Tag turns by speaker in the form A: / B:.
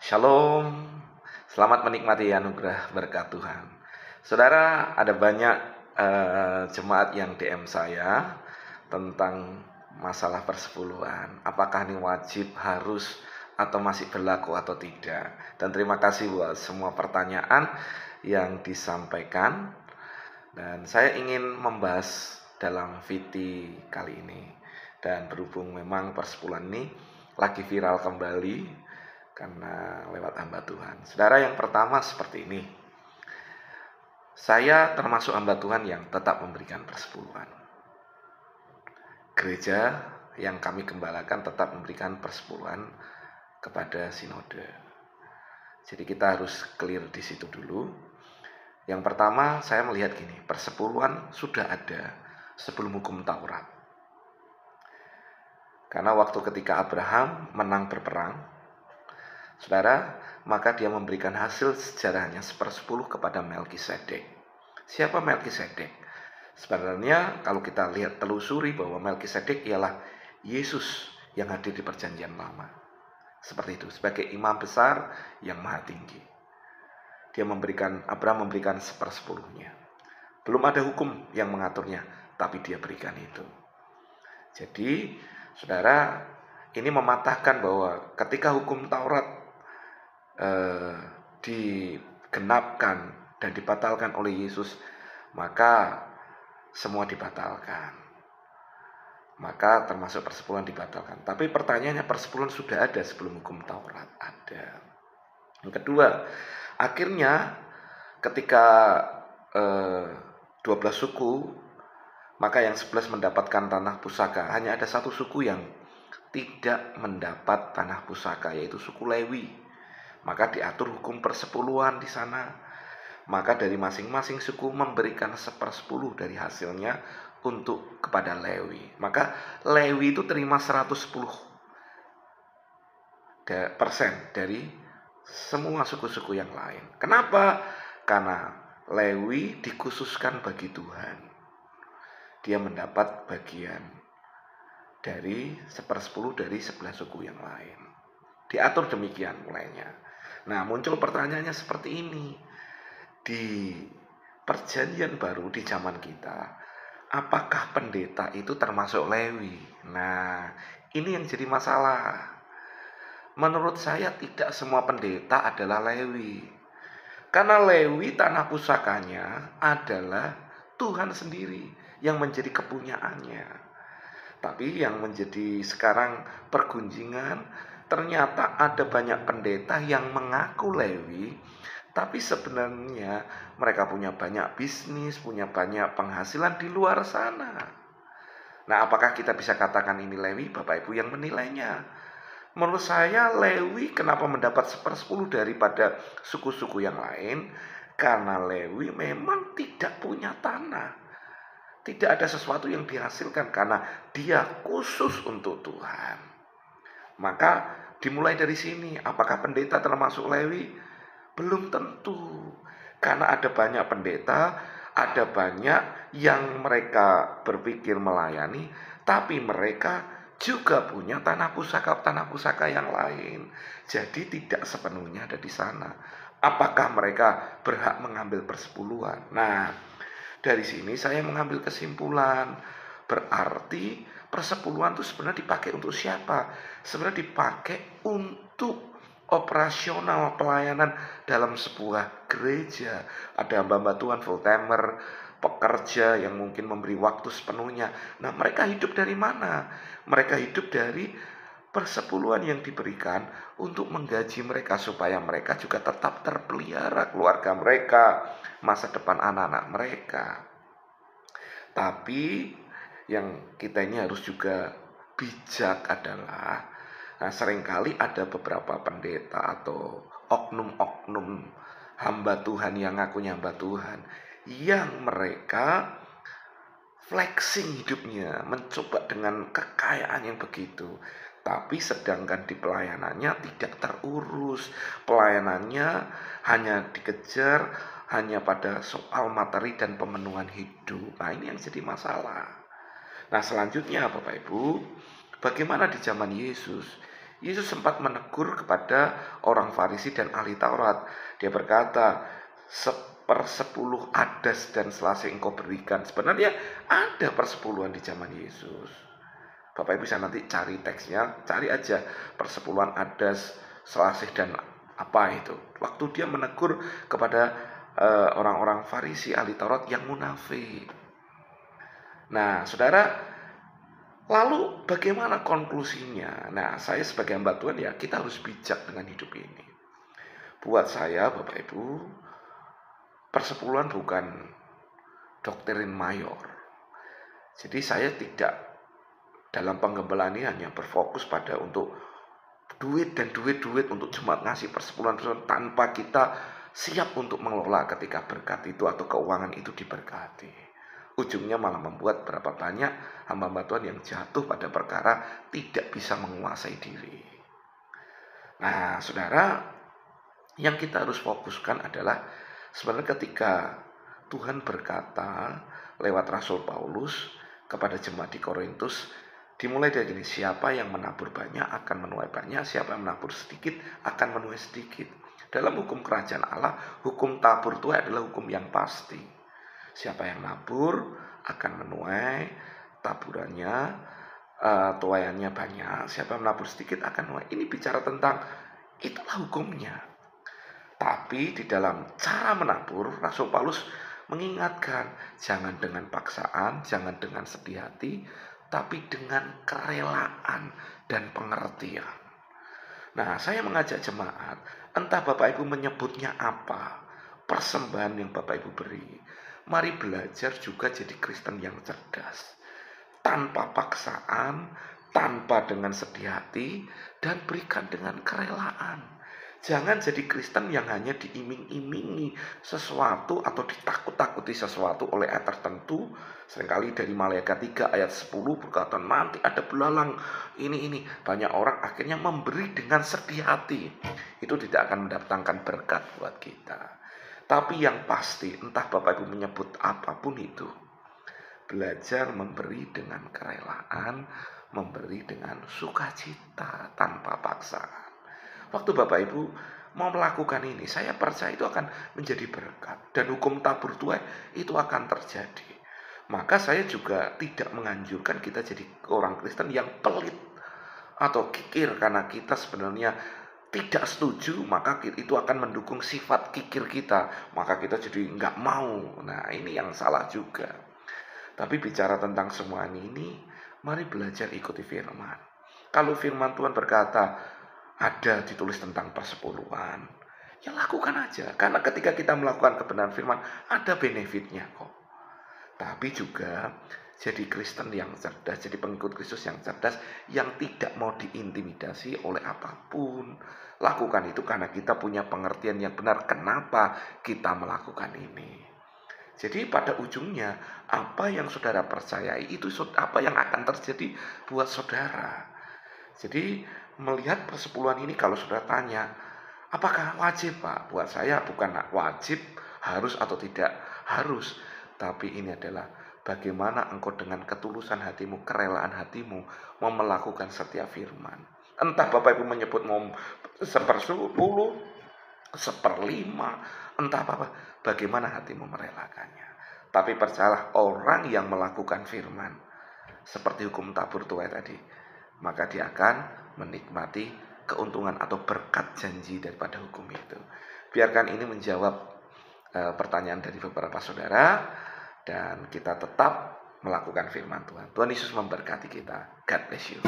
A: Shalom, selamat menikmati anugerah berkat Tuhan. Saudara, ada banyak jemaat yang DM saya tentang masalah persepuluhan. Apakah ini wajib, harus, atau masih berlaku atau tidak. Dan terima kasih buat semua pertanyaan yang disampaikan. Dan saya ingin membahas dalam VT kali ini. Dan berhubung memang persepuluhan ini lagi viral kembali karena lewat hamba Tuhan. Saudara, yang pertama seperti ini. Saya termasuk hamba Tuhan yang tetap memberikan persepuluhan. Gereja yang kami gembalakan tetap memberikan persepuluhan kepada sinode. Jadi kita harus clear di situ dulu. Yang pertama, saya melihat gini, persepuluhan sudah ada sebelum hukum Taurat. Karena waktu ketika Abraham menang berperang, saudara, maka dia memberikan hasil sejarahnya 1/10 kepada Melkisedek. Siapa Melkisedek? Sebenarnya kalau kita lihat telusuri bahwa Melkisedek ialah Yesus yang hadir di perjanjian lama. Seperti itu, sebagai imam besar yang maha tinggi. Abraham memberikan 1/10-nya. Belum ada hukum yang mengaturnya, tapi dia berikan itu. Jadi, saudara, ini mematahkan bahwa ketika hukum Taurat digenapkan dan dibatalkan oleh Yesus, maka semua dibatalkan. Maka termasuk persepuluhan dibatalkan. Tapi pertanyaannya, persepuluhan sudah ada sebelum hukum Taurat? Ada. Yang kedua, akhirnya ketika 12 suku, maka yang 11 mendapatkan tanah pusaka. Hanya ada satu suku yang tidak mendapat tanah pusaka, yaitu suku Lewi. Maka diatur hukum persepuluhan di sana. Maka dari masing-masing suku memberikan 1/10 dari hasilnya untuk kepada Lewi. Maka Lewi itu terima 110% dari semua suku-suku yang lain. Kenapa? Karena Lewi dikhususkan bagi Tuhan. Dia mendapat bagian dari 1/10 dari 11 suku yang lain. Diatur demikian mulainya. Nah, muncul pertanyaannya seperti ini. Di perjanjian baru di zaman kita, apakah pendeta itu termasuk Lewi? Nah, ini yang jadi masalah. Menurut saya tidak semua pendeta adalah Lewi. Karena Lewi tanah pusakanya adalah Tuhan sendiri yang menjadi kepunyaannya. Tapi yang menjadi sekarang pergunjingan, ternyata ada banyak pendeta yang mengaku Lewi, tapi sebenarnya mereka punya banyak bisnis, punya banyak penghasilan di luar sana. Nah, apakah kita bisa katakan ini Lewi? Bapak Ibu yang menilainya. Menurut saya Lewi kenapa mendapat 1/10 daripada suku-suku yang lain? Karena Lewi memang tidak punya tanah. Tidak ada sesuatu yang dihasilkan karena dia khusus untuk Tuhan. Maka dimulai dari sini, apakah pendeta termasuk Lewi? Belum tentu. Karena ada banyak pendeta, ada banyak yang mereka berpikir melayani, tapi mereka juga punya tanah pusaka yang lain. Jadi tidak sepenuhnya ada di sana. Apakah mereka berhak mengambil persepuluhan? Nah, dari sini saya mengambil kesimpulan, berarti persepuluhan itu sebenarnya dipakai untuk siapa? Sebenarnya dipakai untuk operasional pelayanan dalam sebuah gereja. Ada hamba-hamba Tuhan full timer, pekerja yang mungkin memberi waktu sepenuhnya. Nah, mereka hidup dari mana? Mereka hidup dari persepuluhan yang diberikan untuk menggaji mereka supaya mereka juga tetap terpelihara, keluarga mereka, masa depan anak-anak mereka. Tapi yang kita ini harus juga bijak adalah, seringkali ada beberapa pendeta atau oknum-oknum hamba Tuhan yang ngakunya hamba Tuhan, yang mereka flexing hidupnya, mencoba dengan kekayaan yang begitu, tapi sedangkan di pelayanannya tidak terurus. Pelayanannya hanya dikejar hanya pada soal materi dan pemenuhan hidup. Nah, ini yang jadi masalah. Nah, selanjutnya Bapak Ibu, bagaimana di zaman Yesus? Yesus sempat menegur kepada orang Farisi dan ahli Taurat. Dia berkata, 1/10 adas dan selasih engkau berikan. Sebenarnya ada persepuluhan di zaman Yesus. Bapak Ibu bisa nanti cari teksnya, cari aja persepuluhan adas, selasih dan apa itu. Waktu dia menegur kepada orang-orang Farisi ahli Taurat yang munafik. Nah, saudara, lalu bagaimana konklusinya? Nah, saya sebagai hamba Tuhan ya, kita harus bijak dengan hidup ini. Buat saya, Bapak Ibu, persepuluhan bukan doktrin mayor. Jadi saya tidak dalam penggembalaan ini hanya berfokus pada untuk duit untuk jemaat ngasih persepuluhan tanpa kita siap untuk mengelola ketika berkat itu atau keuangan itu diberkati. Ujungnya malah membuat berapa banyak hamba-hamba Tuhan yang jatuh pada perkara tidak bisa menguasai diri. Nah, saudara, yang kita harus fokuskan adalah sebenarnya ketika Tuhan berkata lewat Rasul Paulus kepada jemaat di Korintus, dimulai dari ini, siapa yang menabur banyak akan menuai banyak, siapa yang menabur sedikit akan menuai sedikit. Dalam hukum kerajaan Allah, hukum tabur tuai adalah hukum yang pasti. Siapa yang nabur akan menuai taburannya, tuaiannya banyak. Siapa yang menabur sedikit akan menuai. Ini bicara tentang itulah hukumnya. Tapi di dalam cara menabur, Rasul Paulus mengingatkan, jangan dengan paksaan, jangan dengan sedih hati, tapi dengan kerelaan dan pengertian. Nah, saya mengajak jemaat, entah Bapak Ibu menyebutnya apa, persembahan yang Bapak Ibu beri, mari belajar juga jadi Kristen yang cerdas. Tanpa paksaan, tanpa dengan sedih hati, dan berikan dengan kerelaan. Jangan jadi Kristen yang hanya diiming-imingi sesuatu atau ditakut-takuti sesuatu oleh ayat tertentu. Seringkali dari Malaikat 3 ayat 10 berkata nanti ada belalang ini. Banyak orang akhirnya memberi dengan sedih hati. Itu tidak akan mendatangkan berkat buat kita. Tapi yang pasti, entah Bapak Ibu menyebut apapun itu, belajar memberi dengan kerelaan, memberi dengan sukacita tanpa paksaan. Waktu Bapak Ibu mau melakukan ini, saya percaya itu akan menjadi berkat. Dan hukum tabur tuai itu akan terjadi. Maka saya juga tidak menganjurkan kita jadi orang Kristen yang pelit atau kikir, karena kita sebenarnya tidak setuju, maka itu akan mendukung sifat kikir kita. Maka kita jadi nggak mau. Nah, ini yang salah juga. Tapi bicara tentang semua ini, mari belajar ikuti firman. Kalau firman Tuhan berkata, ada ditulis tentang persepuluhan, ya lakukan aja. Karena ketika kita melakukan kebenaran firman, ada benefitnya kok. Tapi juga jadi Kristen yang cerdas, jadi pengikut Kristus yang cerdas, yang tidak mau diintimidasi oleh apapun. Lakukan itu karena kita punya pengertian yang benar kenapa kita melakukan ini. Jadi pada ujungnya, apa yang saudara percayai itu apa yang akan terjadi buat saudara. Jadi melihat persepuluhan ini, kalau saudara tanya, apakah wajib Pak? Buat saya bukan wajib, harus atau tidak harus. Tapi ini adalah bagaimana engkau dengan ketulusan hatimu, kerelaan hatimu mau melakukan setiap firman. Entah Bapak Ibu menyebut mau 1/10, 1/5, entah apa, bagaimana hatimu merelakannya. Tapi percayalah, orang yang melakukan firman seperti hukum tabur tuai tadi, maka dia akan menikmati keuntungan atau berkat janji daripada hukum itu. Biarkan ini menjawab pertanyaan dari beberapa saudara, dan kita tetap melakukan firman Tuhan. Tuhan Yesus memberkati kita. God bless you.